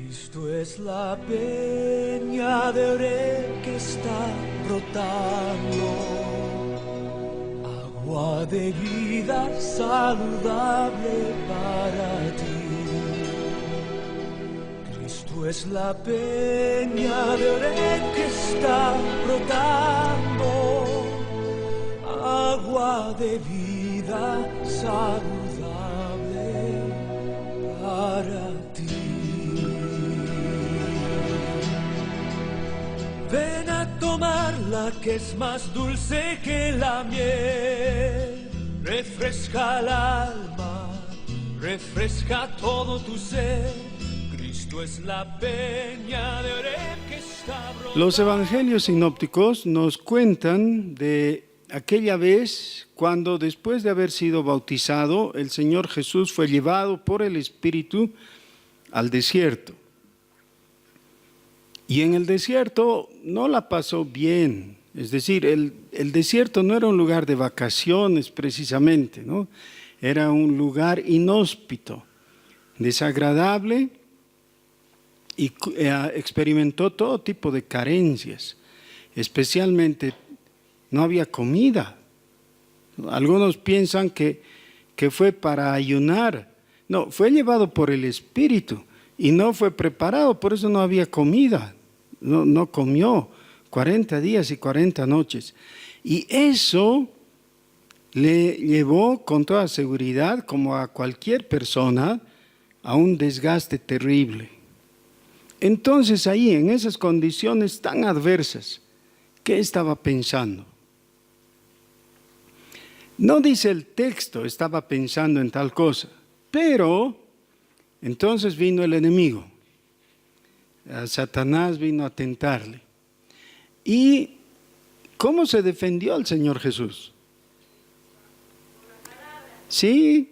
Cristo es la peña de Oreb que está brotando, agua de vida saludable para ti. Cristo es la peña de Oreb que está brotando, agua de vida saludable para ti. Ven a tomarla que es más dulce que la miel, refresca el alma, refresca todo tu ser. Cristo es la peña de Oreb que está brotando. Los evangelios sinópticos nos cuentan de aquella vez cuando, después de haber sido bautizado, el Señor Jesús fue llevado por el Espíritu al desierto. Y en el desierto no la pasó bien, es decir, el desierto no era un lugar de vacaciones precisamente, ¿no? Era un lugar inhóspito, desagradable, y experimentó todo tipo de carencias, especialmente no había comida. Algunos piensan que fue para ayunar. No, fue llevado por el Espíritu y no fue preparado, por eso no había comida. No comió 40 días y 40 noches. Y eso le llevó con toda seguridad, como a cualquier persona, a un desgaste terrible. Entonces ahí, en esas condiciones tan adversas, ¿qué estaba pensando? No dice el texto, estaba pensando en tal cosa, pero entonces vino el enemigo. Satanás vino a tentarle. ¿Y cómo se defendió el Señor Jesús? Sí,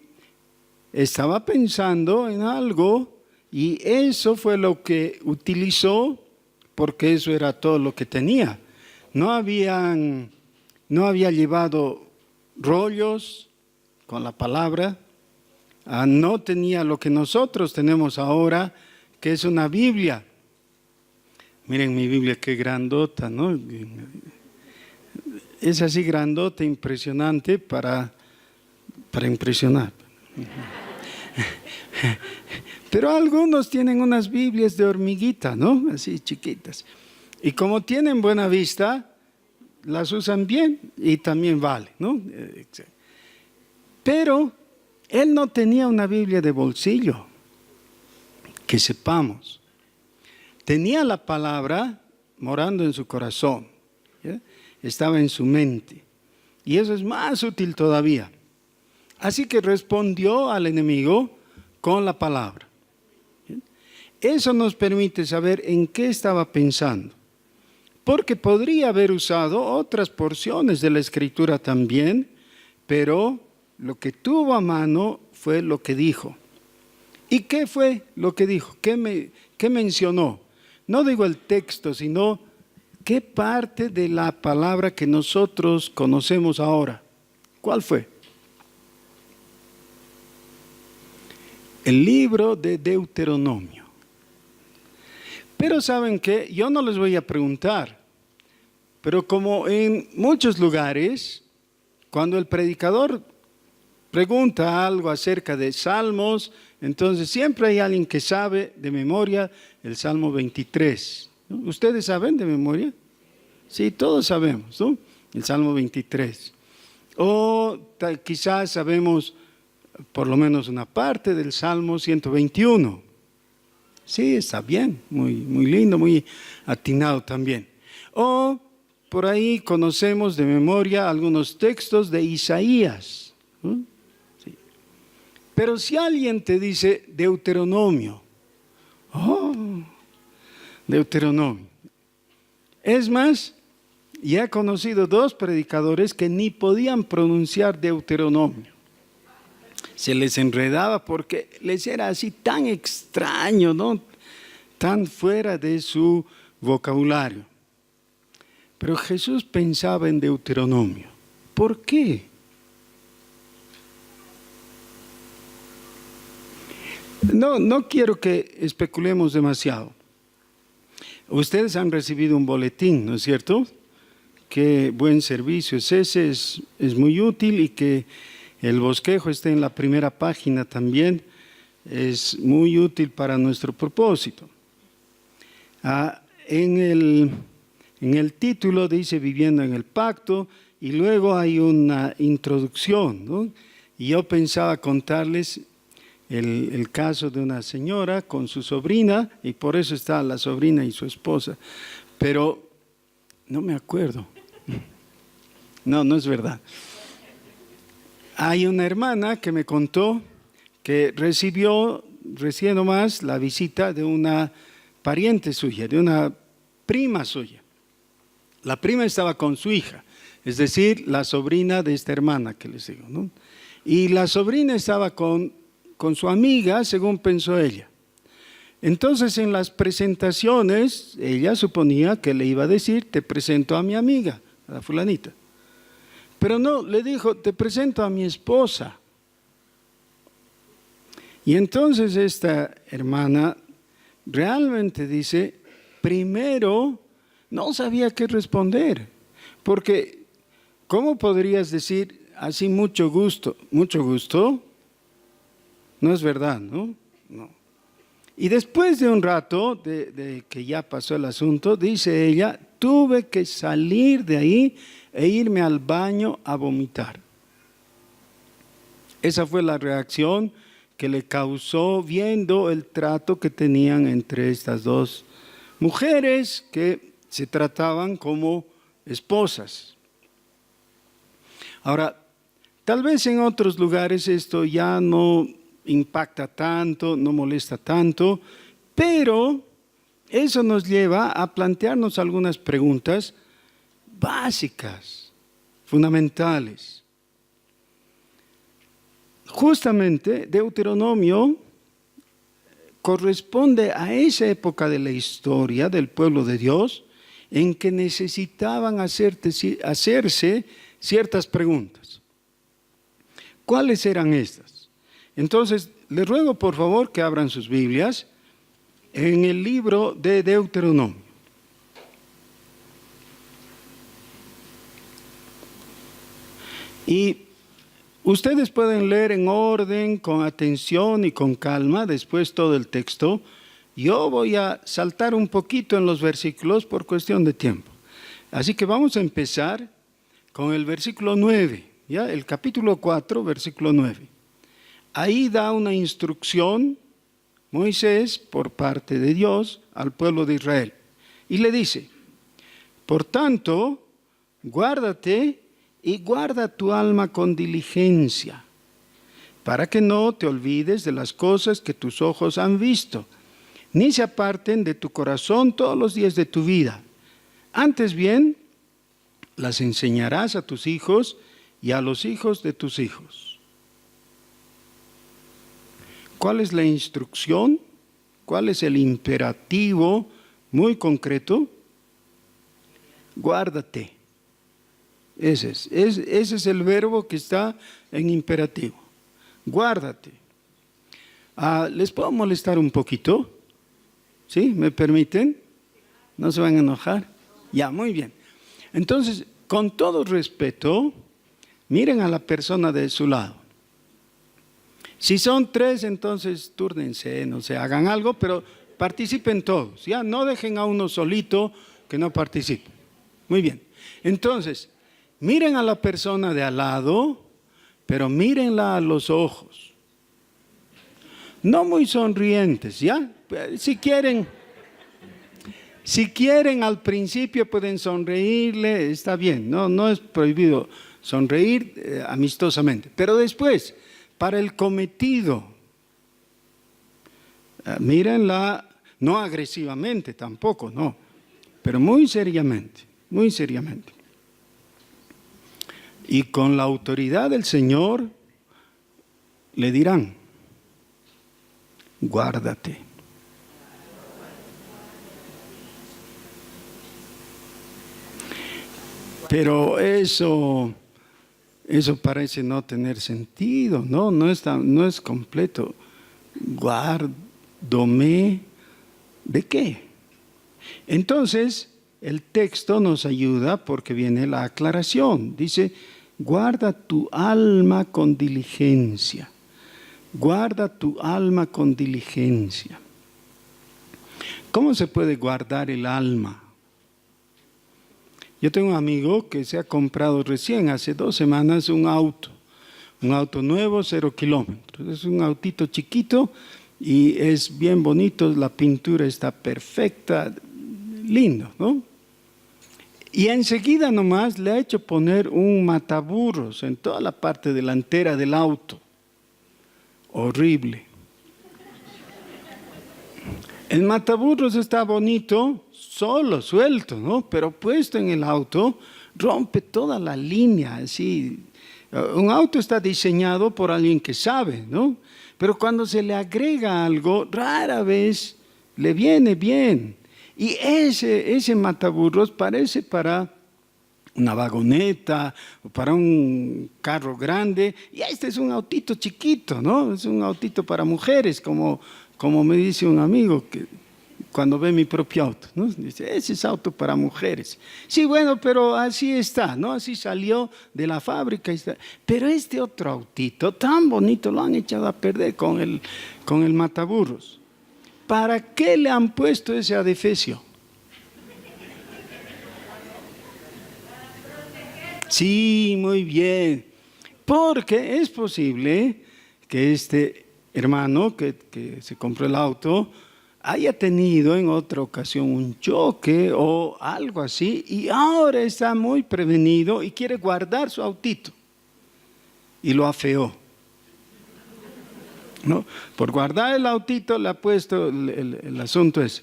estaba pensando en algo y eso fue lo que utilizó, porque eso era todo lo que tenía. No había llevado rollos con la palabra, no tenía lo que nosotros tenemos ahora, que es una Biblia. Miren mi Biblia, qué grandota, ¿no? Es así grandota, impresionante para impresionar. Pero algunos tienen unas Biblias de hormiguita, ¿no? Así chiquitas. Y como tienen buena vista, las usan bien y también vale, ¿no? Pero él no tenía una Biblia de bolsillo, que sepamos. Tenía la palabra morando en su corazón, ¿ya? Estaba en su mente. Y eso es más útil todavía. Así que respondió al enemigo con la palabra. ¿Ya? Eso nos permite saber en qué estaba pensando. Porque podría haber usado otras porciones de la Escritura también, pero lo que tuvo a mano fue lo que dijo. ¿Y qué fue lo que dijo? ¿Qué mencionó? No digo el texto, sino qué parte de la palabra que nosotros conocemos ahora. ¿Cuál fue? El libro de Deuteronomio. Pero ¿saben qué? Yo no les voy a preguntar, pero como en muchos lugares, cuando el predicador pregunta algo acerca de salmos, entonces siempre hay alguien que sabe de memoria el Salmo 23. ¿No? ¿Ustedes saben de memoria? Sí, todos sabemos, ¿no? El Salmo 23. O quizás sabemos por lo menos una parte del Salmo 121. Sí, está bien, muy lindo, muy atinado también. O por ahí conocemos de memoria algunos textos de Isaías, ¿no? Sí. Pero si alguien te dice Deuteronomio, Deuteronomio. Es más, ya he conocido dos predicadores que ni podían pronunciar Deuteronomio. Se les enredaba porque les era así tan extraño, ¿no? Tan fuera de su vocabulario. Pero Jesús pensaba en Deuteronomio. ¿Por qué? No quiero que especulemos demasiado. Ustedes han recibido un boletín, ¿no es cierto? Qué buen servicio es ese, es muy útil, y que el bosquejo esté en la primera página también es muy útil para nuestro propósito. En el título dice Viviendo en el Pacto, y luego hay una introducción, ¿no? Y yo pensaba contarles el caso de una señora con su sobrina, y por eso está la sobrina y su esposa, pero no me acuerdo. No es verdad. Hay una hermana que me contó que recibió recién nomás la visita de una pariente suya, de una prima suya. La prima estaba con su hija, es decir, la sobrina de esta hermana que les digo, ¿no? Y la sobrina estaba con su amiga, según pensó ella. Entonces, en las presentaciones, ella suponía que le iba a decir, te presento a mi amiga, a la fulanita. Pero no, le dijo, te presento a mi esposa. Y entonces esta hermana realmente dice, primero no sabía qué responder, porque ¿cómo podrías decir así mucho gusto? ¿Mucho gusto? No es verdad, ¿no? No. Y después de un rato, de que ya pasó el asunto, dice ella, tuve que salir de ahí e irme al baño a vomitar. Esa fue la reacción que le causó viendo el trato que tenían entre estas dos mujeres que se trataban como esposas. Ahora, tal vez en otros lugares esto ya no impacta tanto, no molesta tanto, pero eso nos lleva a plantearnos algunas preguntas básicas, fundamentales. Justamente Deuteronomio corresponde a esa época de la historia del pueblo de Dios en que necesitaban hacerse ciertas preguntas. ¿Cuáles eran estas? Entonces, les ruego por favor que abran sus Biblias en el libro de Deuteronomio. Y ustedes pueden leer en orden, con atención y con calma, después todo el texto. Yo voy a saltar un poquito en los versículos por cuestión de tiempo. Así que vamos a empezar con el versículo 9, ¿ya? El capítulo 4, versículo 9. Ahí da una instrucción Moisés por parte de Dios al pueblo de Israel. Y le dice, por tanto, guárdate y guarda tu alma con diligencia, para que no te olvides de las cosas que tus ojos han visto, ni se aparten de tu corazón todos los días de tu vida. Antes bien, las enseñarás a tus hijos y a los hijos de tus hijos. ¿Cuál es la instrucción? ¿Cuál es el imperativo muy concreto? Guárdate. Ese es el verbo que está en imperativo. Guárdate. ¿Les puedo molestar un poquito? ¿Sí? ¿Me permiten? ¿No se van a enojar? Ya, muy bien. Entonces, con todo respeto, miren a la persona de su lado. Si son tres, entonces túrnense, no sé, hagan algo, pero participen todos, ¿ya? No dejen a uno solito que no participe. Muy bien. Entonces, miren a la persona de al lado, pero mírenla a los ojos. No muy sonrientes, ¿ya? Si quieren al principio pueden sonreírle, está bien, no es prohibido sonreír amistosamente, pero después, para el cometido, mírenla, no agresivamente tampoco, no, pero muy seriamente, muy seriamente. Y con la autoridad del Señor le dirán, guárdate. Pero eso parece no tener sentido, no es completo. Guárdome ¿de qué? Entonces, el texto nos ayuda porque viene la aclaración. Dice, guarda tu alma con diligencia. Guarda tu alma con diligencia. ¿Cómo se puede guardar el alma? Yo tengo un amigo que se ha comprado recién, hace 2 semanas, un auto nuevo, 0 kilómetros. Es un autito chiquito y es bien bonito, la pintura está perfecta, lindo, ¿no? Y enseguida nomás le ha hecho poner un mataburros en toda la parte delantera del auto. Horrible. El mataburros está bonito, solo, suelto, ¿no? Pero puesto en el auto, rompe toda la línea, así. Un auto está diseñado por alguien que sabe, ¿no? Pero cuando se le agrega algo, rara vez le viene bien. Y ese mataburros parece para una vagoneta o para un carro grande. Y este es un autito chiquito, ¿no? Es un autito para mujeres, como me dice un amigo que cuando ve mi propio auto, ¿no? Dice, ese es auto para mujeres. Sí, bueno, pero así está, ¿no? Así salió de la fábrica. Pero este otro autito tan bonito lo han echado a perder con el mataburros. ¿Para qué le han puesto ese adefesio? Sí, muy bien. Porque es posible que este hermano que se compró el auto haya tenido en otra ocasión un choque o algo así y ahora está muy prevenido y quiere guardar su autito y lo afeó, ¿no? Por guardar el autito le ha puesto el asunto ese.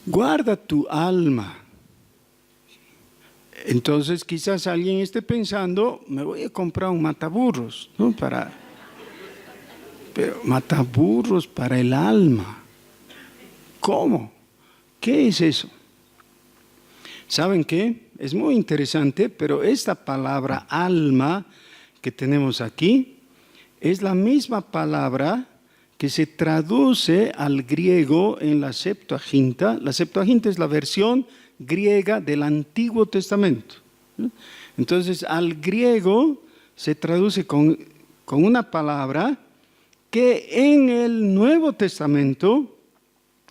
Guarda tu alma. Entonces quizás alguien esté pensando, me voy a comprar un mataburros, ¿no? Pero mataburros para el alma. ¿Cómo? ¿Qué es eso? ¿Saben qué? Es muy interesante, pero esta palabra alma que tenemos aquí es la misma palabra que se traduce al griego en la Septuaginta. La Septuaginta es la versión griega del Antiguo Testamento. Entonces, al griego se traduce con una palabra que en el Nuevo Testamento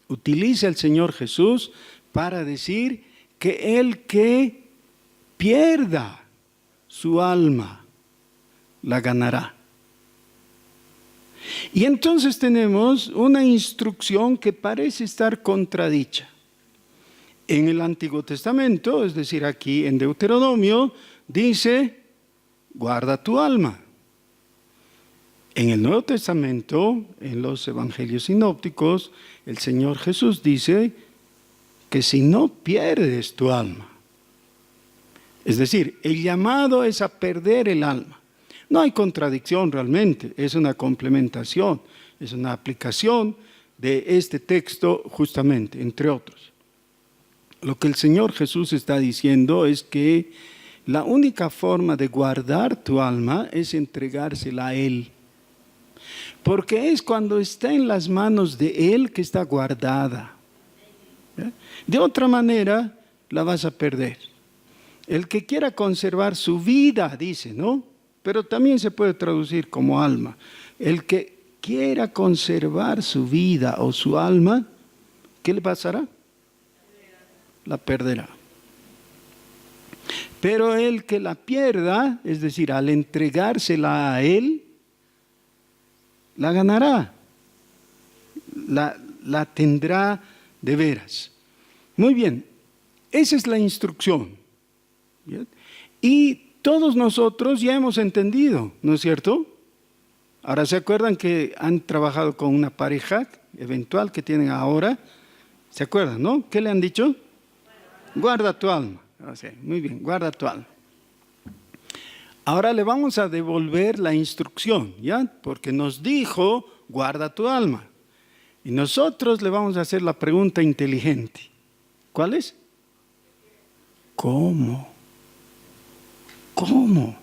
utiliza el Señor Jesús para decir que el que pierda su alma la ganará. Y entonces tenemos una instrucción que parece estar contradicha. En el Antiguo Testamento, es decir, aquí en Deuteronomio, dice, guarda tu alma. En el Nuevo Testamento, en los Evangelios sinópticos, el Señor Jesús dice que si no pierdes tu alma, es decir, el llamado es a perder el alma. No hay contradicción realmente, es una complementación, es una aplicación de este texto justamente, entre otros. Lo que el Señor Jesús está diciendo es que la única forma de guardar tu alma es entregársela a Él. Porque es cuando está en las manos de Él que está guardada. De otra manera, la vas a perder. El que quiera conservar su vida, dice, ¿no? Pero también se puede traducir como alma. El que quiera conservar su vida o su alma, ¿qué le pasará? La perderá. Pero el que la pierda, es decir, al entregársela a Él, la ganará, la tendrá de veras. Muy bien, esa es la instrucción. ¿Bien? Y todos nosotros ya hemos entendido, ¿no es cierto? Ahora, ¿se acuerdan que han trabajado con una pareja eventual que tienen ahora? ¿Se acuerdan, no? ¿Qué le han dicho? Guarda tu alma. O sea, muy bien, guarda tu alma. Ahora le vamos a devolver la instrucción, ¿ya? Porque nos dijo, guarda tu alma. Y nosotros le vamos a hacer la pregunta inteligente. ¿Cuál es? ¿Cómo? ¿Cómo?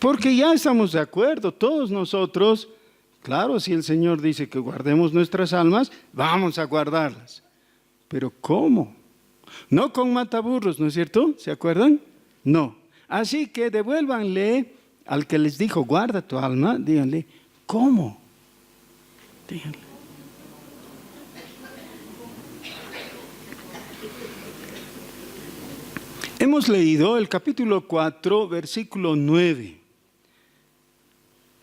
Porque ya estamos de acuerdo, todos nosotros, Claro, si el Señor dice que guardemos nuestras almas, vamos a guardarlas. Pero ¿cómo? No con mataburros, ¿no es cierto? ¿Se acuerdan? No. Así que devuélvanle al que les dijo, guarda tu alma, díganle, ¿cómo? Díganle. Hemos leído el capítulo 4, versículo 9.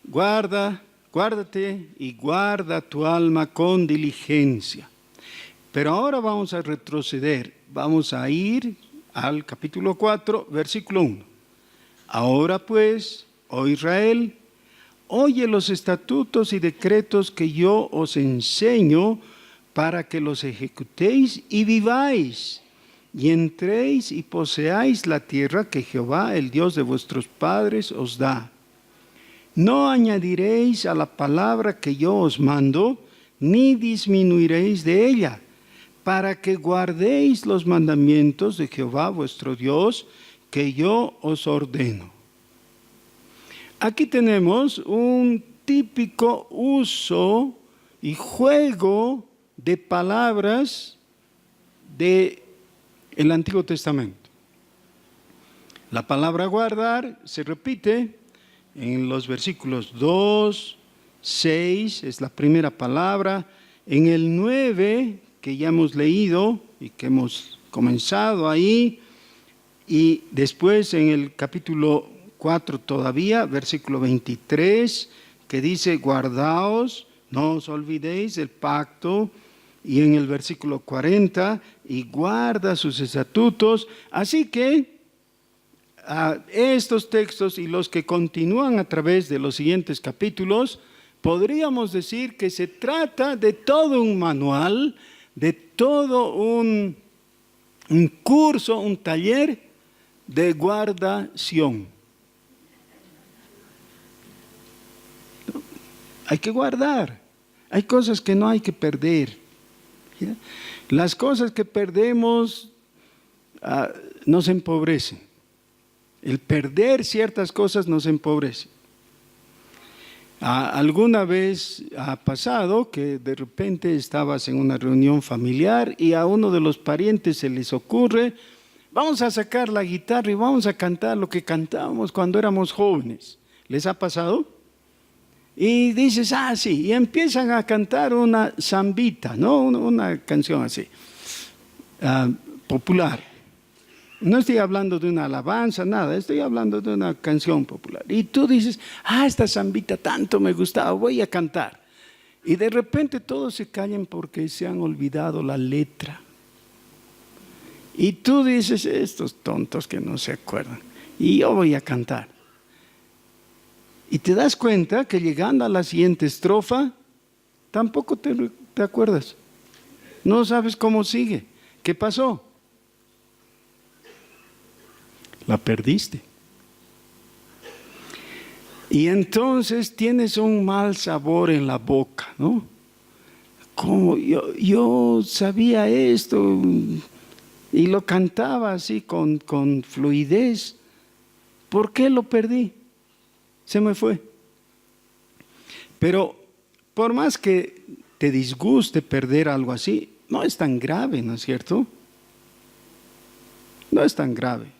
Guárdate y guarda tu alma con diligencia. Pero ahora vamos a retroceder. Vamos a ir al capítulo 4, versículo 1. Ahora pues, oh Israel, oye los estatutos y decretos que yo os enseño para que los ejecutéis y viváis, y entréis y poseáis la tierra que Jehová, el Dios de vuestros padres, os da. No añadiréis a la palabra que yo os mando, ni disminuiréis de ella, para que guardéis los mandamientos de Jehová vuestro Dios, que yo os ordeno. Aquí tenemos un típico uso y juego de palabras del Antiguo Testamento. La palabra guardar se repite en los versículos 2, 6, es la primera palabra. En el 9, que ya hemos leído y que hemos comenzado ahí, y después en el capítulo 4 todavía, versículo 23, que dice, guardaos, no os olvidéis del pacto, y en el versículo 40, y guarda sus estatutos. Así que estos textos y los que continúan a través de los siguientes capítulos, podríamos decir que se trata de todo un manual, de todo un curso, un taller de guardación. Hay que guardar. Hay cosas que no hay que perder. ¿Ya? Las cosas que perdemos nos empobrecen. El perder ciertas cosas nos empobrece. Alguna vez ha pasado que de repente estabas en una reunión familiar y a uno de los parientes se les ocurre, vamos a sacar la guitarra y vamos a cantar lo que cantábamos cuando éramos jóvenes. ¿Les ha pasado? Y dices, sí, y empiezan a cantar una zambita, ¿no? Una canción así, popular. No estoy hablando de una alabanza, nada, estoy hablando de una canción popular. Y tú dices, esta zambita tanto me gustaba, voy a cantar. Y de repente todos se callan porque se han olvidado la letra. Y tú dices, estos tontos que no se acuerdan, y yo voy a cantar. Y te das cuenta que llegando a la siguiente estrofa, tampoco te acuerdas. No sabes cómo sigue. ¿Qué pasó? La perdiste. Y entonces tienes un mal sabor en la boca, ¿no? Como yo sabía esto y lo cantaba así con fluidez. ¿Por qué lo perdí? Se me fue. Pero por más que te disguste perder algo así, no es tan grave, ¿no es cierto? No es tan grave.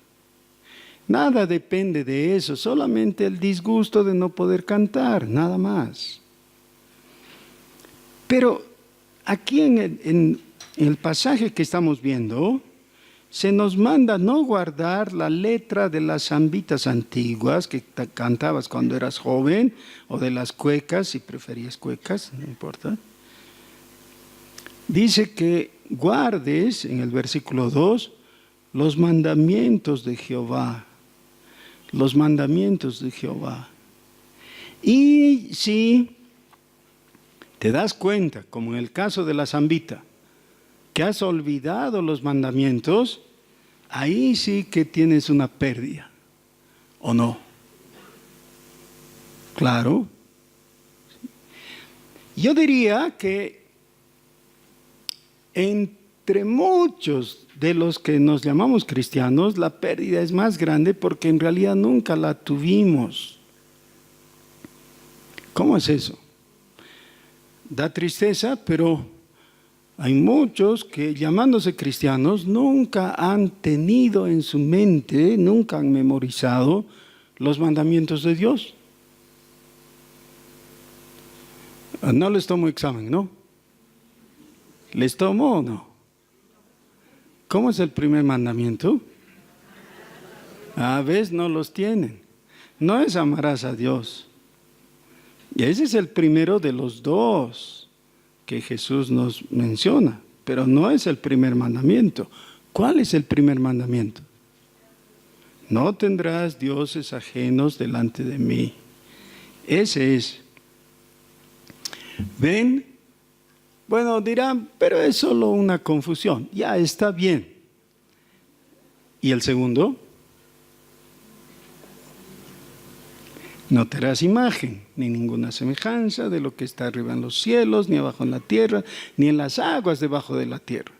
Nada depende de eso, solamente el disgusto de no poder cantar, nada más. Pero aquí en el pasaje que estamos viendo, se nos manda no guardar la letra de las zambitas antiguas que cantabas cuando eras joven, o de las cuecas, si preferías cuecas, no importa. Dice que guardes, en el versículo 2, los mandamientos de Jehová. Los mandamientos de Jehová. Y si te das cuenta, como en el caso de la zambita, que has olvidado los mandamientos, ahí sí que tienes una pérdida, ¿o no? Claro. Yo diría que entre muchos de los que nos llamamos cristianos, la pérdida es más grande porque en realidad nunca la tuvimos. ¿Cómo es eso? Da tristeza, pero hay muchos que, llamándose cristianos, nunca han tenido en su mente, nunca han memorizado los mandamientos de Dios. No les tomo examen, ¿no? ¿Les tomo o no? ¿Cómo es el primer mandamiento? A veces no los tienen. No es amarás a Dios. Y ese es el primero de los dos que Jesús nos menciona, pero no es el primer mandamiento. ¿Cuál es el primer mandamiento? No tendrás dioses ajenos delante de mí. Ese es. ¿Ven? Bueno, dirán, pero es solo una confusión. Ya está bien. ¿Y el segundo? No te harás imagen, ni ninguna semejanza de lo que está arriba en los cielos, ni abajo en la tierra, ni en las aguas debajo de la tierra.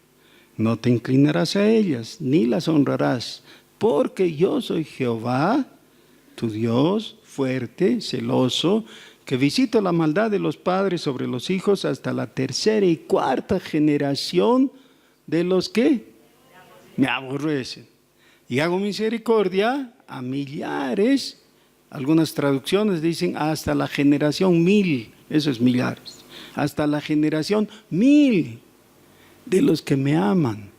No te inclinarás a ellas, ni las honrarás, porque yo soy Jehová, tu Dios, fuerte, celoso, que visito la maldad de los padres sobre los hijos hasta la tercera y cuarta generación de los que me aborrecen. Y hago misericordia a millares. Algunas traducciones dicen hasta la generación 1000, eso es millares, hasta la generación 1000 de los que me aman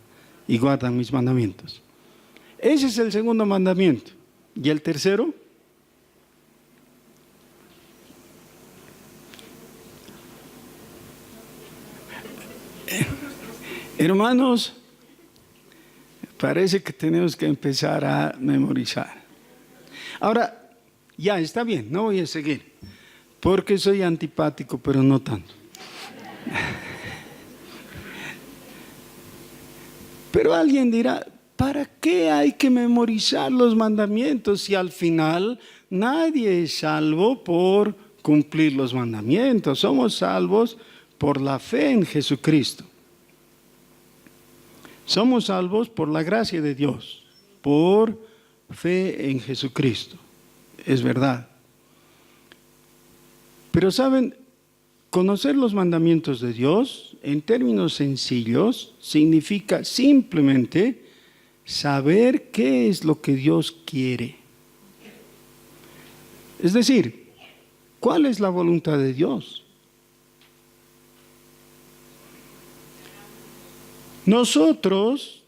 y guardan mis mandamientos. Ese es el segundo mandamiento. ¿Y el tercero? Hermanos, parece que tenemos que empezar a memorizar. Ahora, ya, está bien, no voy a seguir, porque soy antipático, pero no tanto. Pero alguien dirá, ¿para qué hay que memorizar los mandamientos si al final nadie es salvo por cumplir los mandamientos? Somos salvos por la fe en Jesucristo. Somos salvos por la gracia de Dios, por fe en Jesucristo. Es verdad. Pero saben, conocer los mandamientos de Dios, en términos sencillos, significa simplemente saber qué es lo que Dios quiere. Es decir, ¿cuál es la voluntad de Dios? Nosotros,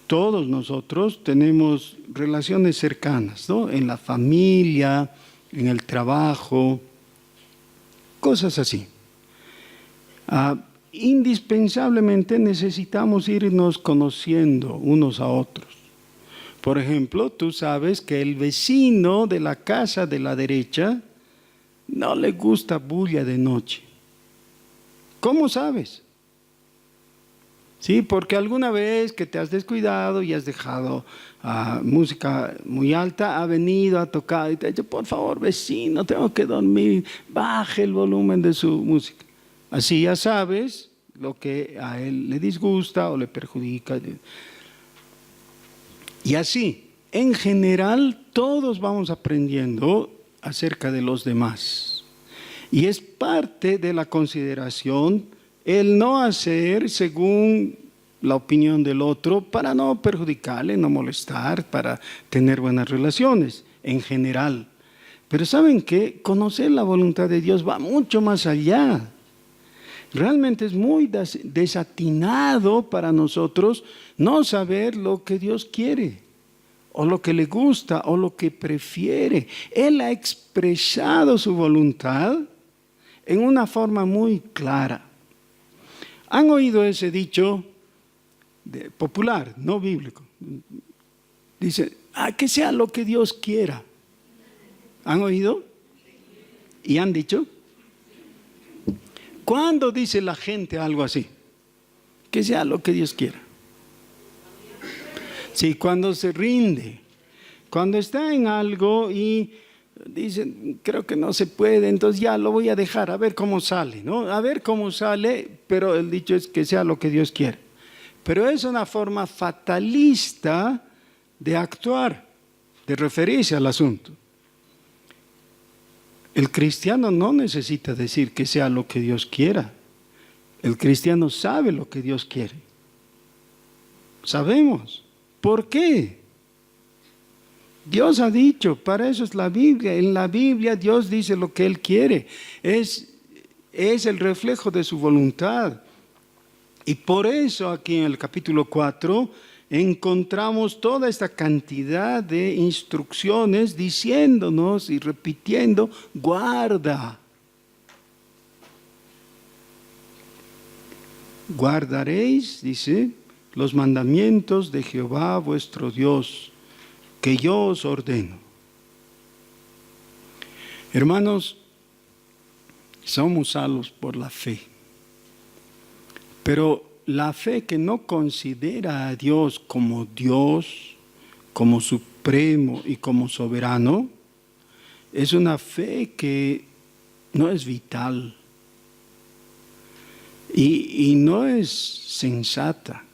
todos nosotros tenemos relaciones cercanas, ¿no? En la familia, en el trabajo, cosas así. Indispensablemente necesitamos irnos conociendo unos a otros. Por ejemplo, tú sabes que el vecino de la casa de la derecha no le gusta bulla de noche. ¿Cómo sabes? Sí, porque alguna vez que te has descuidado y has dejado música muy alta, ha venido a tocar y te ha dicho, por favor, vecino, tengo que dormir, baje el volumen de su música. Así ya sabes lo que a él le disgusta o le perjudica. Y así, en general, todos vamos aprendiendo acerca de los demás. Y es parte de la consideración el no hacer según la opinión del otro para no perjudicarle, no molestar, para tener buenas relaciones en general. Pero ¿saben qué? Conocer la voluntad de Dios va mucho más allá. Realmente es muy desatinado para nosotros no saber lo que Dios quiere, o lo que le gusta, o lo que prefiere. Él ha expresado su voluntad en una forma muy clara. ¿Han oído ese dicho popular, no bíblico? Dice, que sea lo que Dios quiera. ¿Han oído? ¿Y han dicho? ¿Cuándo dice la gente algo así? Que sea lo que Dios quiera. Sí, cuando se rinde, cuando está en algo y dicen, creo que no se puede, entonces ya lo voy a dejar, a ver cómo sale, ¿no? A ver cómo sale, pero el dicho es que sea lo que Dios quiere. Pero es una forma fatalista de actuar, de referirse al asunto. El cristiano no necesita decir que sea lo que Dios quiera. El cristiano sabe lo que Dios quiere. Sabemos. ¿Por qué? Dios ha dicho, para eso es la Biblia. En la Biblia Dios dice lo que Él quiere. Es el reflejo de su voluntad. Y por eso aquí en el capítulo 4 encontramos toda esta cantidad de instrucciones diciéndonos y repitiendo, guarda. Guardaréis, dice, los mandamientos de Jehová vuestro Dios, que yo os ordeno. Hermanos, somos salvos por la fe. Pero la fe que no considera a Dios, como supremo y como soberano, es una fe que no es vital y no es sensata.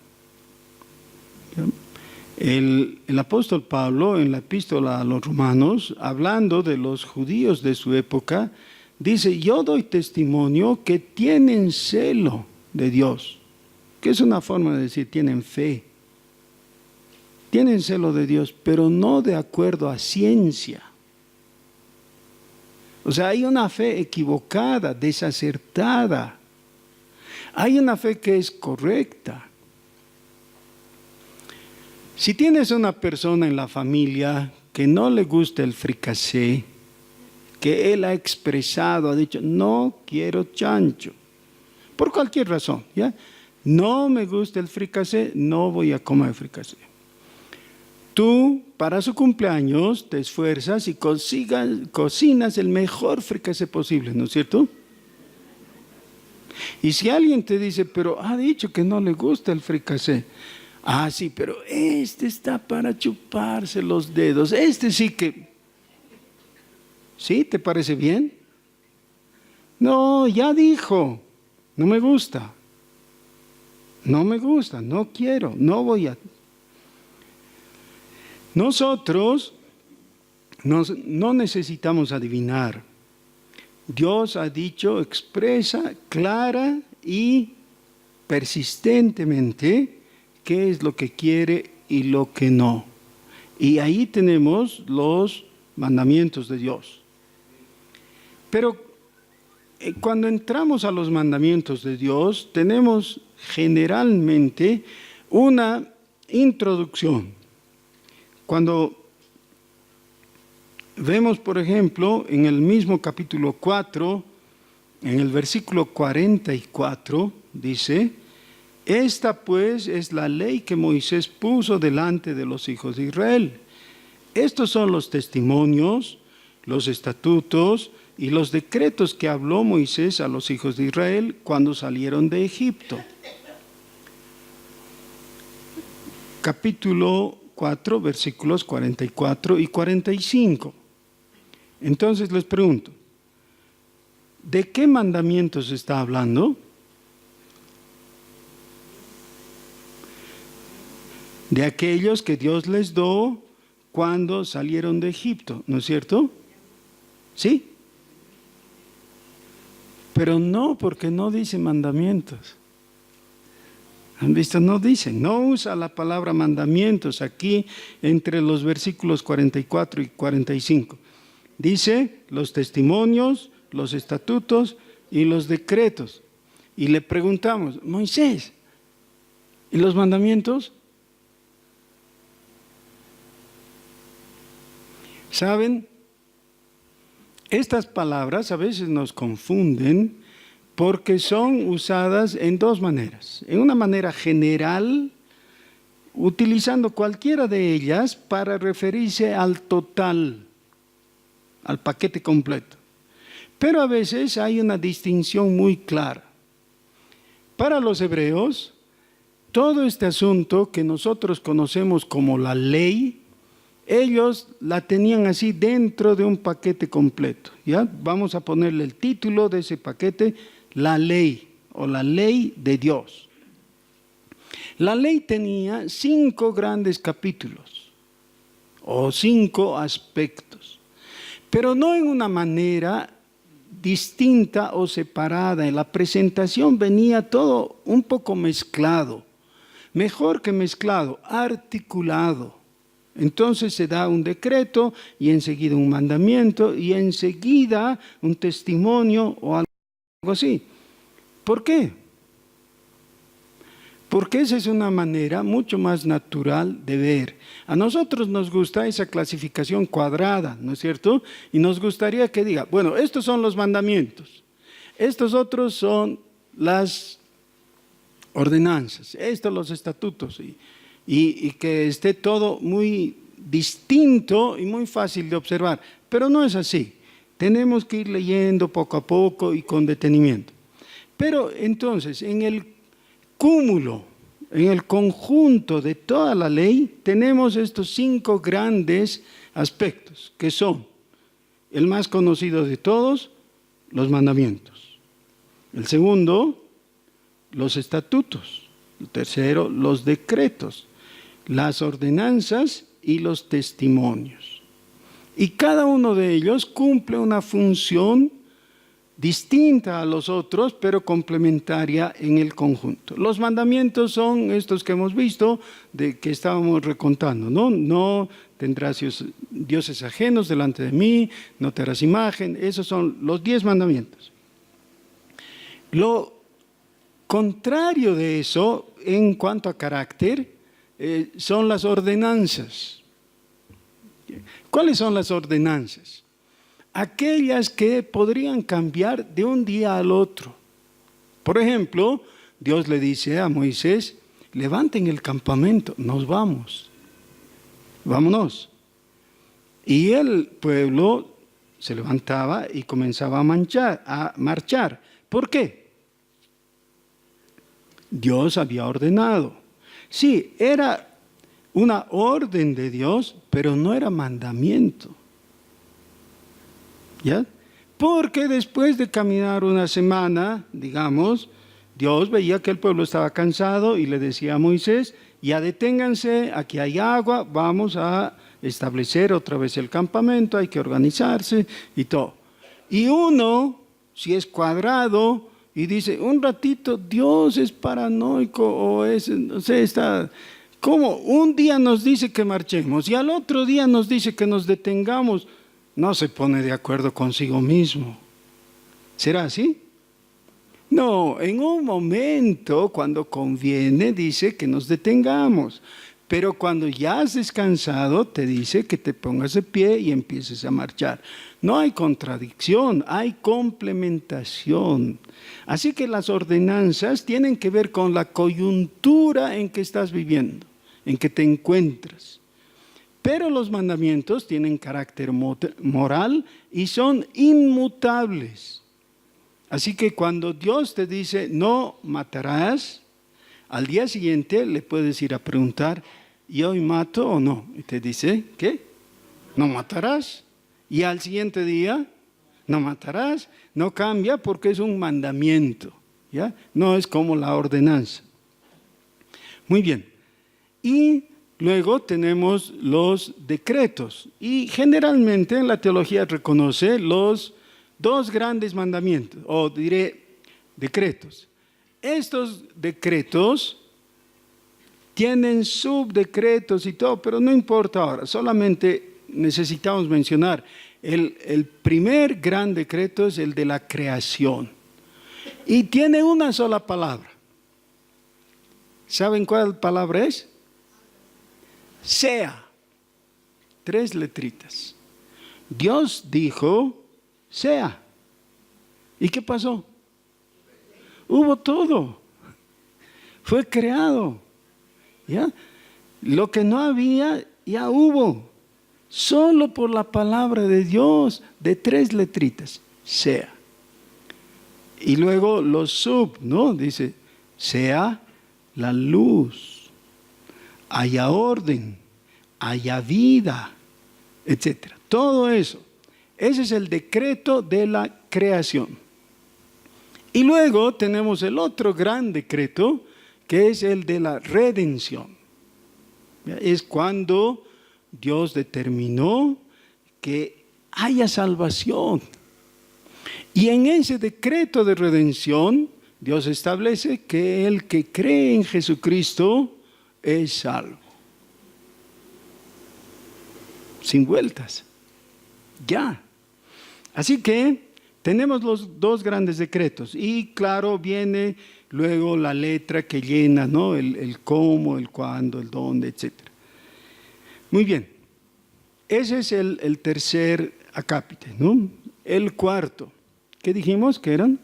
El apóstol Pablo, en la epístola a los Romanos, hablando de los judíos de su época, dice, yo doy testimonio que tienen celo de Dios, que es una forma de decir, tienen fe. Tienen celo de Dios, pero no de acuerdo a ciencia. O sea, hay una fe equivocada, desacertada. Hay una fe que es correcta. Si tienes una persona en la familia que no le gusta el fricasé, que él ha expresado, ha dicho, no quiero chancho, por cualquier razón, ¿ya? No me gusta el fricasé, no voy a comer fricasé. Tú, para su cumpleaños, te esfuerzas y cocinas el mejor fricasé posible, ¿no es cierto? Y si alguien te dice, pero ha dicho que no le gusta el fricasé. Ah, sí, pero este está para chuparse los dedos. Este sí que... ¿Sí? ¿Te parece bien? No, ya dijo. No me gusta. No me gusta, no quiero, no voy a... Nosotros no necesitamos adivinar. Dios ha dicho, expresa, clara y persistentemente qué es lo que quiere y lo que no. Y ahí tenemos los mandamientos de Dios. Pero cuando entramos a los mandamientos de Dios, tenemos generalmente una introducción. Cuando vemos, por ejemplo, en el mismo capítulo 4, en el versículo 44, dice, esta pues es la ley que Moisés puso delante de los hijos de Israel. Estos son los testimonios, los estatutos y los decretos que habló Moisés a los hijos de Israel cuando salieron de Egipto. Capítulo 4, versículos 44 y 45. Entonces les pregunto, ¿de qué mandamientos está hablando? De aquellos que Dios les dio cuando salieron de Egipto, ¿no es cierto? ¿Sí? Pero no, porque no dice mandamientos. ¿Han visto? No dice, no usa la palabra mandamientos aquí entre los versículos 44 y 45. Dice los testimonios, los estatutos y los decretos. Y le preguntamos, Moisés, ¿y los mandamientos? ¿Saben? Estas palabras a veces nos confunden porque son usadas en dos maneras. En una manera general, utilizando cualquiera de ellas para referirse al total, al paquete completo. Pero a veces hay una distinción muy clara. Para los hebreos, todo este asunto que nosotros conocemos como la ley, ellos la tenían así dentro de un paquete completo. ¿Ya? Vamos a ponerle el título de ese paquete, la ley o la ley de Dios. La ley tenía 5 grandes capítulos o 5 aspectos. pero no en una manera distinta o separada. En la presentación venía todo un poco mezclado, mejor que mezclado, articulado. Entonces se da un decreto y enseguida un mandamiento y enseguida un testimonio o algo así. ¿Por qué? Porque esa es una manera mucho más natural de ver. A nosotros nos gusta esa clasificación cuadrada, ¿no es cierto? Y nos gustaría que diga, bueno, estos son los mandamientos, estos otros son las ordenanzas, estos los estatutos, y que esté todo muy distinto y muy fácil de observar. Pero no es así. Tenemos que ir leyendo poco a poco y con detenimiento. Pero entonces, en el cúmulo, en el conjunto de toda la ley, tenemos estos 5 grandes aspectos, que son el más conocido de todos, los mandamientos. El segundo, los estatutos. El tercero, los decretos, las ordenanzas y los testimonios. Y cada uno de ellos cumple una función distinta a los otros, pero complementaria en el conjunto. Los mandamientos son estos que hemos visto, de que estábamos recontando, ¿no? No tendrás dioses ajenos delante de mí, no te harás imagen. Esos son los 10 mandamientos. Lo contrario de eso, en cuanto a carácter, son las ordenanzas. ¿Cuáles son las ordenanzas? Aquellas que podrían cambiar de un día al otro. Por ejemplo, Dios le dice a Moisés, levanten el campamento, nos vamos, vámonos. Y el pueblo se levantaba y comenzaba a marchar. ¿Por qué? Dios había ordenado. Sí, era una orden de Dios, pero no era mandamiento. ¿Ya? Porque después de caminar una semana, digamos, Dios veía que el pueblo estaba cansado y le decía a Moisés, ya deténganse, aquí hay agua, vamos a establecer otra vez el campamento, hay que organizarse y todo. Y uno, si es cuadrado y dice, un ratito, Dios es paranoico o es, no sé, está... ¿Cómo? Un día nos dice que marchemos y al otro día nos dice que nos detengamos. No se pone de acuerdo consigo mismo. ¿Será así? No, en un momento, cuando conviene, dice que nos detengamos. Pero cuando ya has descansado, te dice que te pongas de pie y empieces a marchar. No hay contradicción, hay complementación. Así que las ordenanzas tienen que ver con la coyuntura en que estás viviendo, en que te encuentras. Pero los mandamientos tienen carácter moral y son inmutables. Así que cuando Dios te dice, no matarás, al día siguiente le puedes ir a preguntar, ¿y hoy mato o no? Y te dice, ¿qué? No matarás. Y al siguiente día, no matarás. No cambia porque es un mandamiento, ¿ya? No es como la ordenanza. Muy bien. Y luego tenemos los decretos. Y generalmente en la teología reconoce los 2 grandes mandamientos, o diré decretos. Estos decretos tienen subdecretos y todo, pero no importa ahora, solamente necesitamos mencionar el primer gran decreto es el de la creación. Y tiene una sola palabra. ¿Saben cuál palabra es? Sea. 3 letritas. Dios dijo, sea. ¿Y qué pasó? Hubo todo. Fue creado. ¿Ya? Lo que no había, ya hubo. Solo por la palabra de Dios, de 3 letritas. Sea. Y luego los ¿no? Dice, sea la luz, haya orden, haya vida, etc. Todo eso. Ese es el decreto de la creación. Y luego tenemos el otro gran decreto, que es el de la redención. Es cuando Dios determinó que haya salvación. Y en ese decreto de redención, Dios establece que el que cree en Jesucristo es salvo. Sin vueltas. Ya. Así que tenemos los dos grandes decretos. Y claro, viene luego la letra que llena, ¿no? El cómo, el cuándo, el dónde, etc. Muy bien. Ese es el tercer acápite, ¿no? El cuarto. ¿Qué dijimos que eran?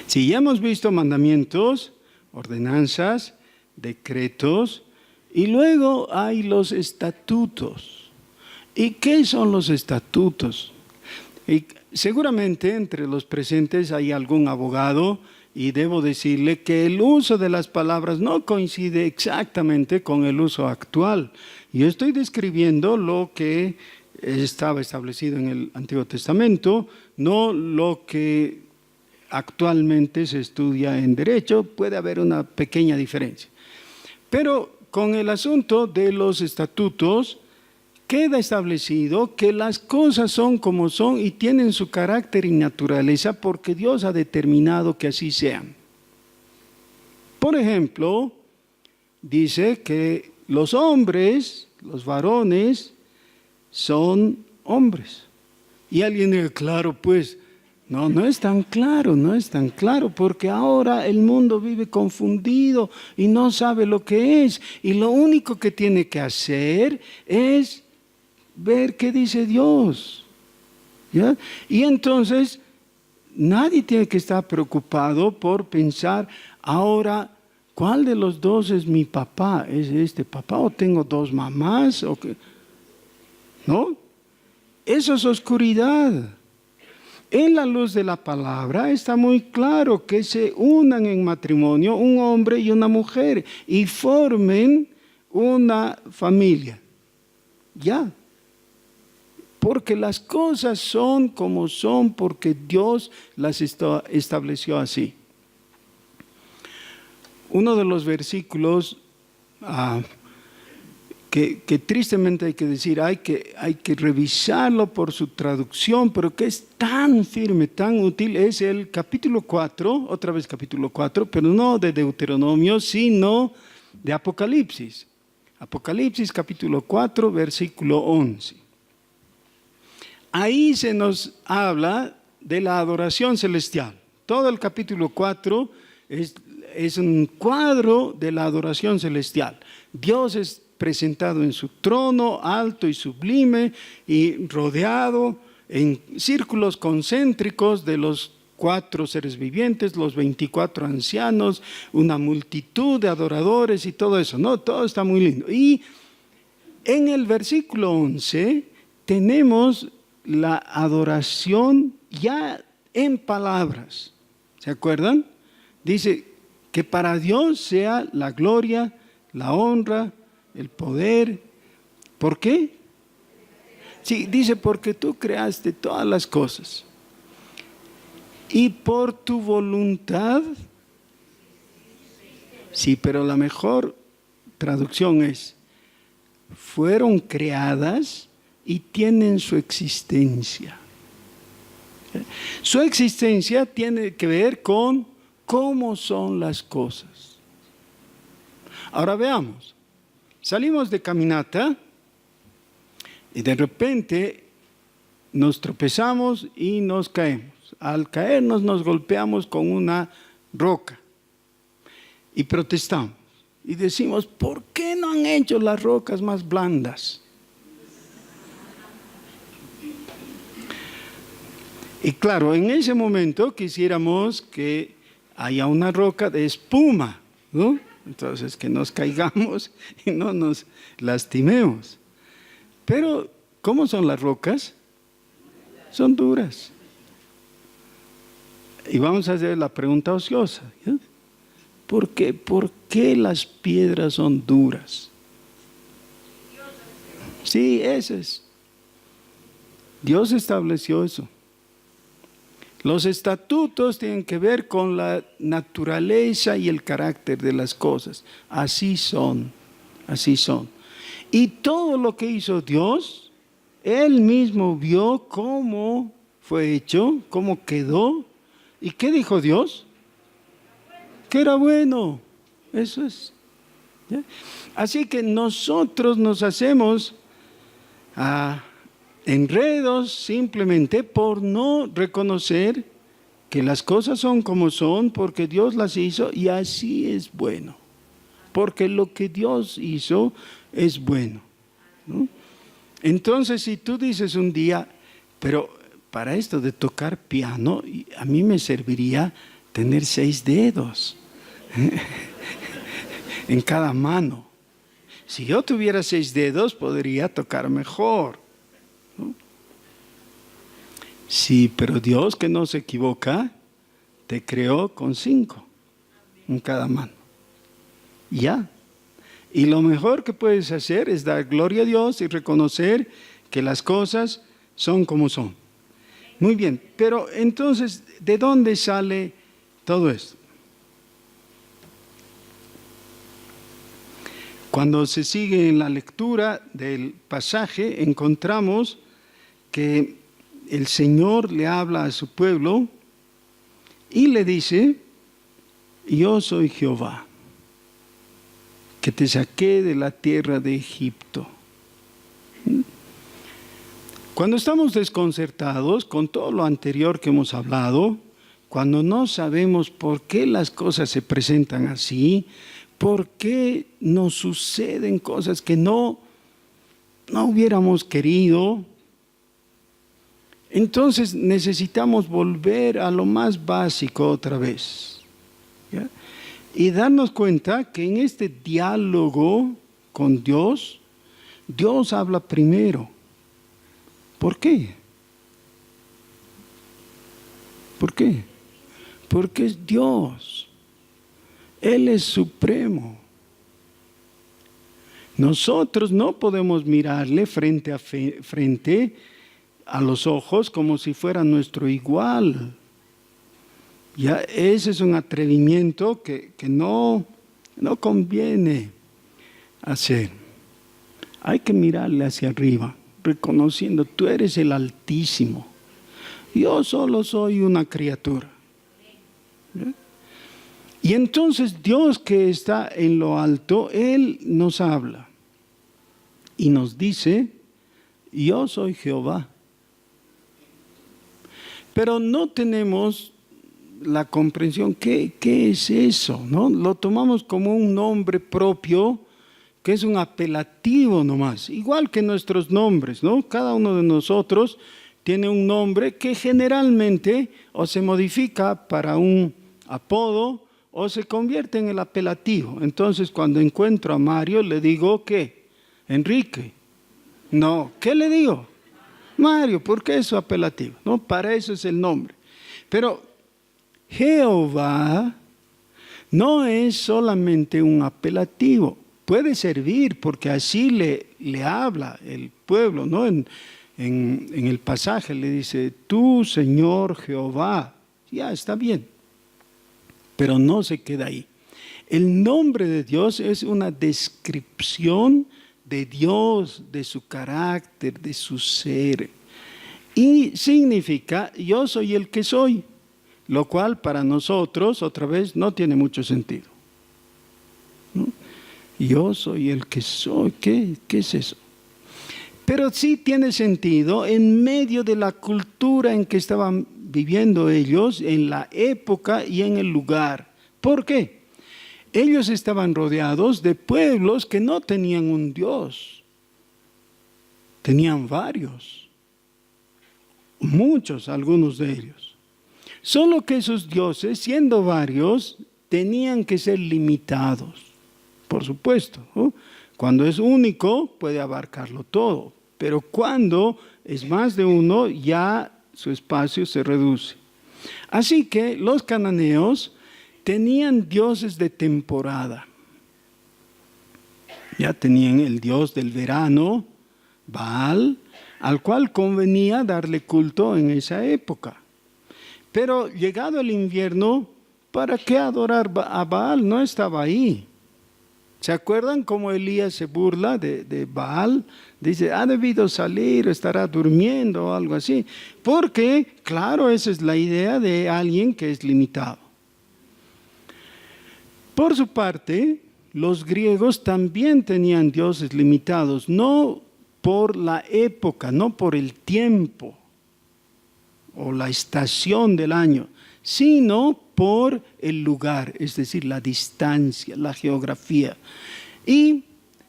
Si ya hemos visto mandamientos, ordenanzas, decretos, y luego hay los estatutos. ¿Y qué son los estatutos? Y seguramente entre los presentes hay algún abogado y debo decirle que el uso de las palabras no coincide exactamente con el uso actual. Yo estoy describiendo lo que estaba establecido en el Antiguo Testamento, no lo que actualmente se estudia en derecho. Puede haber una pequeña diferencia. Pero con el asunto de los estatutos, queda establecido que las cosas son como son y tienen su carácter y naturaleza porque Dios ha determinado que así sean. Por ejemplo, dice que los hombres, los varones, son hombres. Y alguien dice, claro, pues, no es tan claro, porque ahora el mundo vive confundido y no sabe lo que es. Y lo único que tiene que hacer es ver qué dice Dios. ¿Ya? Y entonces nadie tiene que estar preocupado por pensar, ahora, ¿cuál de los dos es mi papá? ¿Es este papá o tengo dos mamás? ¿O qué? ¿No? Eso es oscuridad. En la luz de la palabra está muy claro que se unan en matrimonio un hombre y una mujer y formen una familia. Ya. Porque las cosas son como son, porque Dios las estableció así. Uno de los versículos que tristemente hay que decir, hay que revisarlo por su traducción, pero que es tan firme, tan útil, es el capítulo 4, otra vez capítulo 4, pero no de Deuteronomio, sino de Apocalipsis. Apocalipsis capítulo 4, versículo 11. Ahí se nos habla de la adoración celestial. Todo el capítulo 4 es un cuadro de la adoración celestial. Dios es presentado en su trono alto y sublime y rodeado en círculos concéntricos de los 4 seres vivientes, los 24 ancianos, una multitud de adoradores y todo eso, ¿no? Todo está muy lindo. Y en el versículo 11 tenemos la adoración ya en palabras. ¿Se acuerdan? Dice que para Dios sea la gloria, la honra, el poder. ¿Por qué? Sí, dice, porque tú creaste todas las cosas. Y por tu voluntad. Sí, pero la mejor traducción es, fueron creadas y tienen su existencia. Su existencia tiene que ver con cómo son las cosas. Ahora veamos. Salimos de caminata y de repente nos tropezamos y nos caemos. Al caernos nos golpeamos con una roca y protestamos. Y decimos, ¿por qué no han hecho las rocas más blandas? Y claro, en ese momento quisiéramos que haya una roca de espuma, ¿no? Entonces que nos caigamos y no nos lastimemos. Pero, ¿cómo son las rocas? Son duras. Y vamos a hacer la pregunta ociosa. ¿Ya? ¿Por qué las piedras son duras? Sí, ese es. Dios estableció eso. Los estatutos tienen que ver con la naturaleza y el carácter de las cosas. Así son, así son. Y todo lo que hizo Dios, Él mismo vio cómo fue hecho, cómo quedó. ¿Y qué dijo Dios? Que era bueno. Eso es. ¿Ya? Así que nosotros nos hacemos enredos simplemente por no reconocer que las cosas son como son, porque Dios las hizo y así es bueno. Porque lo que Dios hizo es bueno, ¿no? Entonces, si tú dices un día, pero para esto de tocar piano, a mí me serviría tener 6 dedos en cada mano. Si yo tuviera 6 dedos, podría tocar mejor, ¿no? Sí, pero Dios, que no se equivoca, te creó con 5 en cada mano. Ya. Y lo mejor que puedes hacer es dar gloria a Dios y reconocer que las cosas son como son. Muy bien, pero entonces, ¿de dónde sale todo esto? Cuando se sigue en la lectura del pasaje, encontramos que el Señor le habla a su pueblo y le dice: yo soy Jehová, que te saqué de la tierra de Egipto. Cuando estamos desconcertados con todo lo anterior que hemos hablado, cuando no sabemos por qué las cosas se presentan así, por qué nos suceden cosas que no hubiéramos querido, entonces necesitamos volver a lo más básico otra vez, ¿ya? Y darnos cuenta que en este diálogo con Dios, Dios habla primero. ¿Por qué? ¿Por qué? Porque es Dios. Él es supremo. Nosotros no podemos mirarle frente a los ojos como si fuera nuestro igual. Ya ese es un atrevimiento que no conviene hacer. Hay que mirarle hacia arriba, reconociendo: tú eres el Altísimo. Yo solo soy una criatura. ¿Ya? Y entonces Dios, que está en lo alto, Él nos habla y nos dice: yo soy Jehová. Pero no tenemos la comprensión, ¿qué es eso? ¿No? Lo tomamos como un nombre propio, que es un apelativo nomás, igual que nuestros nombres, ¿no? Cada uno de nosotros tiene un nombre que generalmente o se modifica para un apodo o se convierte en el apelativo. Entonces, cuando encuentro a Mario, le digo, ¿qué? Enrique. No, ¿qué le digo? Mario, porque es su apelativo, ¿no? Para eso es el nombre. Pero Jehová no es solamente un apelativo. Puede servir porque así le habla el pueblo, ¿no? En el pasaje le dice: tú, Señor Jehová. Ya, está bien. Pero no se queda ahí. El nombre de Dios es una descripción de Dios, de su carácter, de su ser. Y significa: yo soy el que soy. Lo cual para nosotros, otra vez, no tiene mucho sentido, ¿no? Yo soy el que soy. ¿Qué es eso? Pero sí tiene sentido en medio de la cultura en que estaban viviendo ellos, en la época y en el lugar. ¿Por qué? Ellos estaban rodeados de pueblos que no tenían un Dios. Tenían varios. Muchos, algunos de ellos. Solo que esos dioses, siendo varios, tenían que ser limitados. Por supuesto, ¿no? Cuando es único, puede abarcarlo todo. Pero cuando es más de uno, ya su espacio se reduce. Así que los cananeos tenían dioses de temporada. Ya tenían el dios del verano, Baal, al cual convenía darle culto en esa época. Pero llegado el invierno, ¿para qué adorar a Baal? No estaba ahí. ¿Se acuerdan cómo Elías se burla de Baal? Dice, ha debido salir, estará durmiendo o algo así. Porque, claro, esa es la idea de alguien que es limitado. Por su parte, los griegos también tenían dioses limitados, no por la época, no por el tiempo o la estación del año, sino por el lugar, es decir, la distancia, la geografía. Y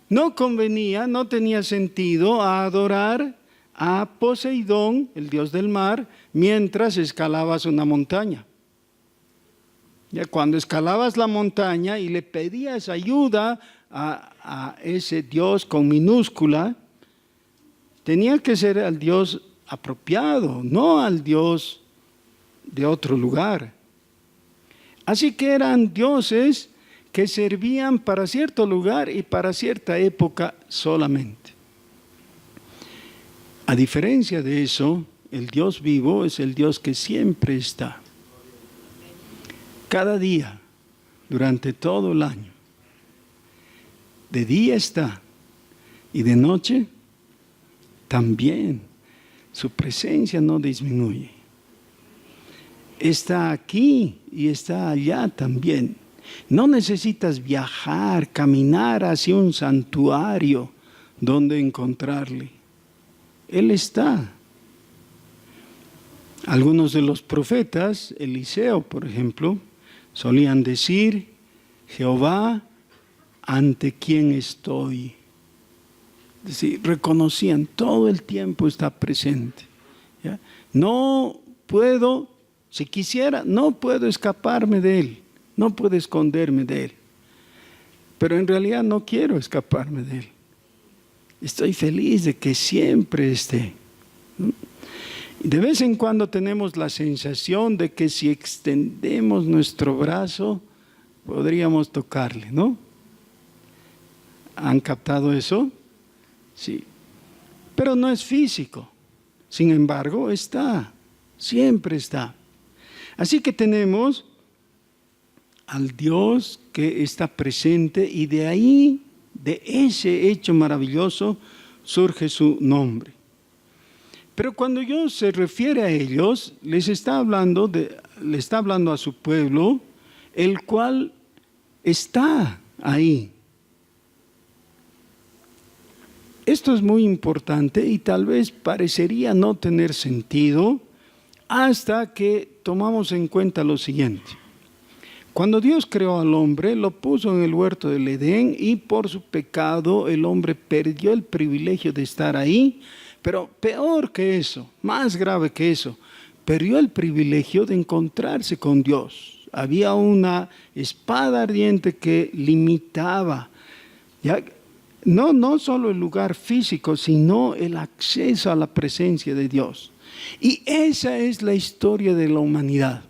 no convenía, no tenía sentido adorar a Poseidón, el dios del mar, mientras escalabas una montaña. Ya cuando escalabas la montaña y le pedías ayuda a ese dios con minúscula, tenía que ser al dios apropiado, no al dios de otro lugar. Así que eran dioses que servían para cierto lugar y para cierta época solamente. A diferencia de eso, el Dios vivo es el Dios que siempre está. Cada día, durante todo el año. De día está y de noche también. Su presencia no disminuye. Está aquí y está allá también. No necesitas viajar, caminar hacia un santuario donde encontrarle. Él está. Algunos de los profetas, Eliseo por ejemplo, solían decir, Jehová, ¿ante quién estoy? Es decir, reconocían, todo el tiempo está presente. ¿Ya? No puedo, si quisiera, no puedo escaparme de Él, no puedo esconderme de Él. Pero en realidad no quiero escaparme de Él. Estoy feliz de que siempre esté. De vez en cuando tenemos la sensación de que si extendemos nuestro brazo, podríamos tocarle, ¿no? ¿Han captado eso? Sí. Pero no es físico. Sin embargo, está. Siempre está. Así que tenemos al Dios que está presente y de ahí, de ese hecho maravilloso, surge su nombre. Pero cuando Dios se refiere a ellos, le está hablando a su pueblo, el cual está ahí. Esto es muy importante y tal vez parecería no tener sentido hasta que tomamos en cuenta lo siguiente. Cuando Dios creó al hombre, lo puso en el huerto del Edén y por su pecado el hombre perdió el privilegio de estar ahí, pero peor que eso, más grave que eso, perdió el privilegio de encontrarse con Dios. Había una espada ardiente que limitaba, ¿ya? No solo el lugar físico, sino el acceso a la presencia de Dios. Y esa es la historia de la humanidad.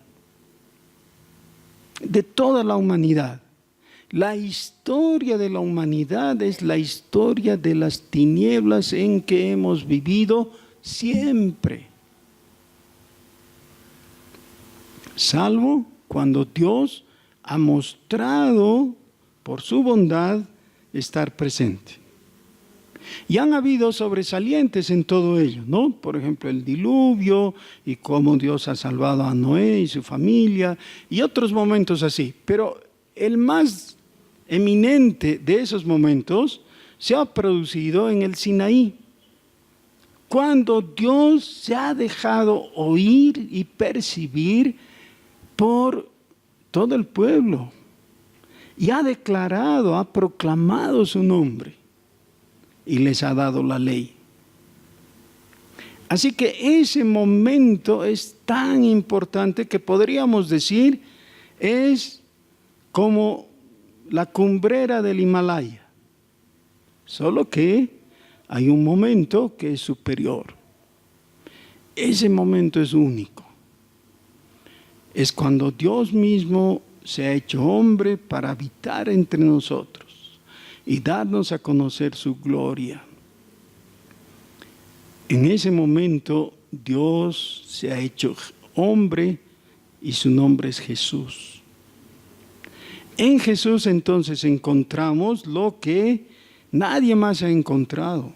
De toda la humanidad. La historia de la humanidad es la historia de las tinieblas en que hemos vivido siempre. Salvo cuando Dios ha mostrado por su bondad estar presente. Y han habido sobresalientes en todo ello, ¿no? Por ejemplo, el diluvio y cómo Dios ha salvado a Noé y su familia y otros momentos así. Pero el más eminente de esos momentos se ha producido en el Sinaí, cuando Dios se ha dejado oír y percibir por todo el pueblo y ha declarado, ha proclamado su nombre. Y les ha dado la ley. Así que ese momento es tan importante que podríamos decir es como la cumbrera del Himalaya. Solo que hay un momento que es superior. Ese momento es único. Es cuando Dios mismo se ha hecho hombre para habitar entre nosotros y darnos a conocer su gloria. En ese momento Dios se ha hecho hombre y su nombre es Jesús. En Jesús entonces encontramos lo que nadie más ha encontrado: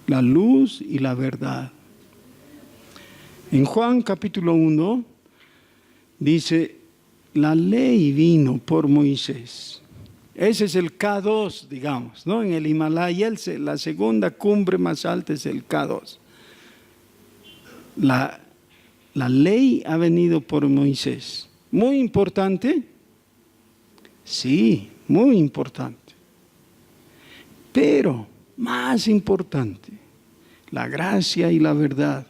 la luz y la verdad. En Juan capítulo 1 dice, la ley vino por Moisés. Ese es el K2, digamos, ¿no? En el Himalaya, la segunda cumbre más alta es el K2. La ley ha venido por Moisés. Muy importante. Sí, muy importante. Pero más importante, la gracia y la verdad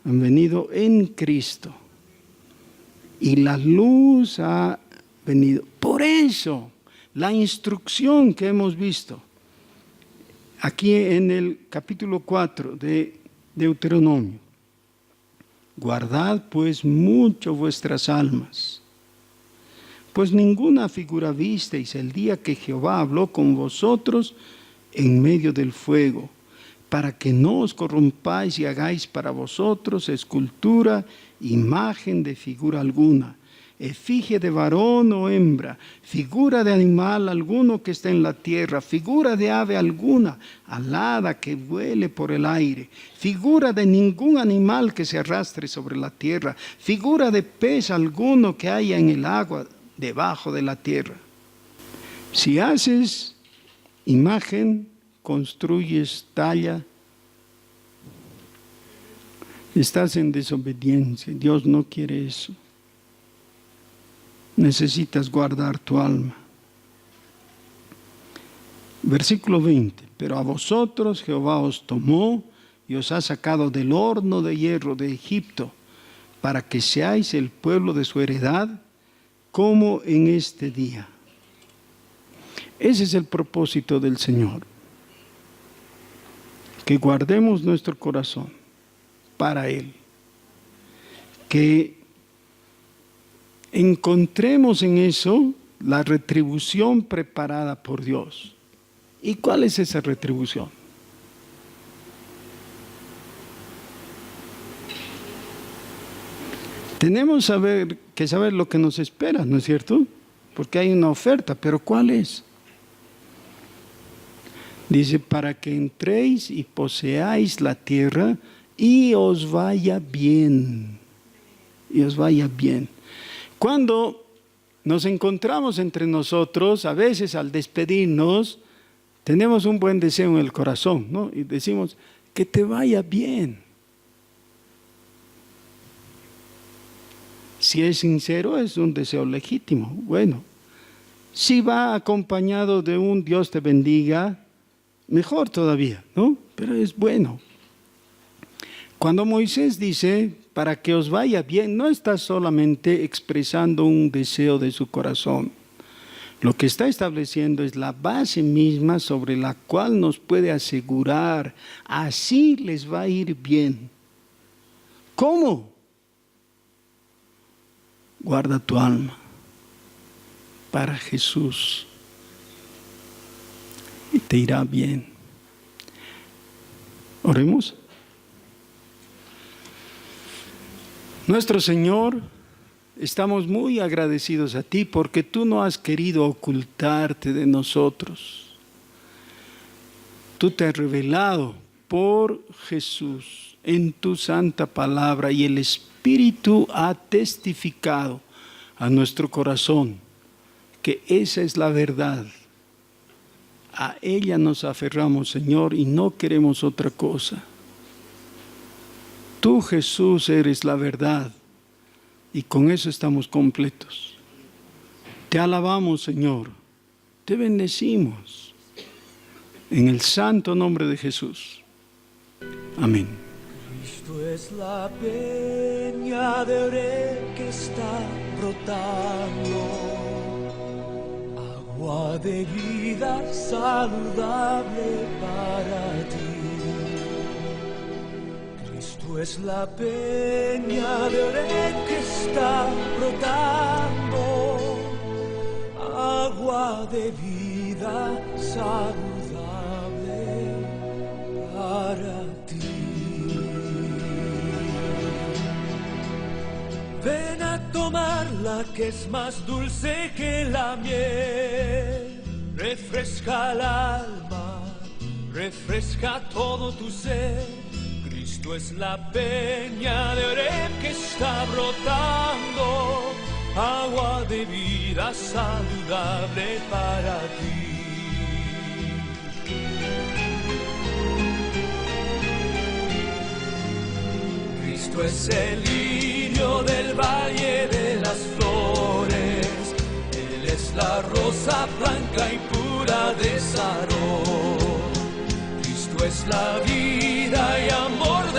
han venido en Cristo. Y la luz ha venido. Por eso, la instrucción que hemos visto aquí en el capítulo 4 de Deuteronomio. Guardad pues mucho vuestras almas, pues ninguna figura visteis el día que Jehová habló con vosotros en medio del fuego, para que no os corrompáis y hagáis para vosotros escultura, imagen de figura alguna, efigie de varón o hembra, figura de animal alguno que está en la tierra, figura de ave alguna, alada que vuele por el aire, figura de ningún animal que se arrastre sobre la tierra, figura de pez alguno que haya en el agua debajo de la tierra. Si haces imagen, construyes talla, estás en desobediencia. Dios no quiere eso. Necesitas guardar tu alma. Versículo 20. Pero a vosotros Jehová os tomó y os ha sacado del horno de hierro de Egipto, para que seáis el pueblo de su heredad, como en este día. Ese es el propósito del Señor. Que guardemos nuestro corazón para Él. Que encontremos en eso la retribución preparada por Dios. ¿Y cuál es esa retribución? Tenemos que saber lo que nos espera, ¿no es cierto? Porque hay una oferta, pero ¿cuál es? Dice, para que entréis y poseáis la tierra y os vaya bien. Y os vaya bien. Cuando nos encontramos entre nosotros, a veces al despedirnos, tenemos un buen deseo en el corazón, ¿no? Y decimos, que te vaya bien. Si es sincero, es un deseo legítimo. Bueno, si va acompañado de un Dios te bendiga, mejor todavía, ¿no? Pero es bueno. Cuando Moisés dice, para que os vaya bien, no está solamente expresando un deseo de su corazón. Lo que está estableciendo es la base misma sobre la cual nos puede asegurar, así les va a ir bien. ¿Cómo? Guarda tu alma para Jesús y te irá bien. Oremos. Nuestro Señor, estamos muy agradecidos a ti porque tú no has querido ocultarte de nosotros. Tú te has revelado por Jesús en tu santa palabra y el Espíritu ha testificado a nuestro corazón que esa es la verdad. A ella nos aferramos, Señor, y no queremos otra cosa. Tú, Jesús, eres la verdad y con eso estamos completos. Te alabamos, Señor, te bendecimos en el santo nombre de Jesús. Amén. Cristo es la peña de Oreb que está brotando, agua de vida saludable para ti. Cristo es la peña de Oreb que está brotando, agua de vida saludable para ti. Ven a tomarla que es más dulce que la miel. Refresca el alma, refresca todo tu ser. Cristo es la peña de Oreb que está brotando, agua de vida saludable para ti. Cristo es el lirio del valle de las flores, Él es la rosa blanca y pura de Sarón. Cristo es la vida y amor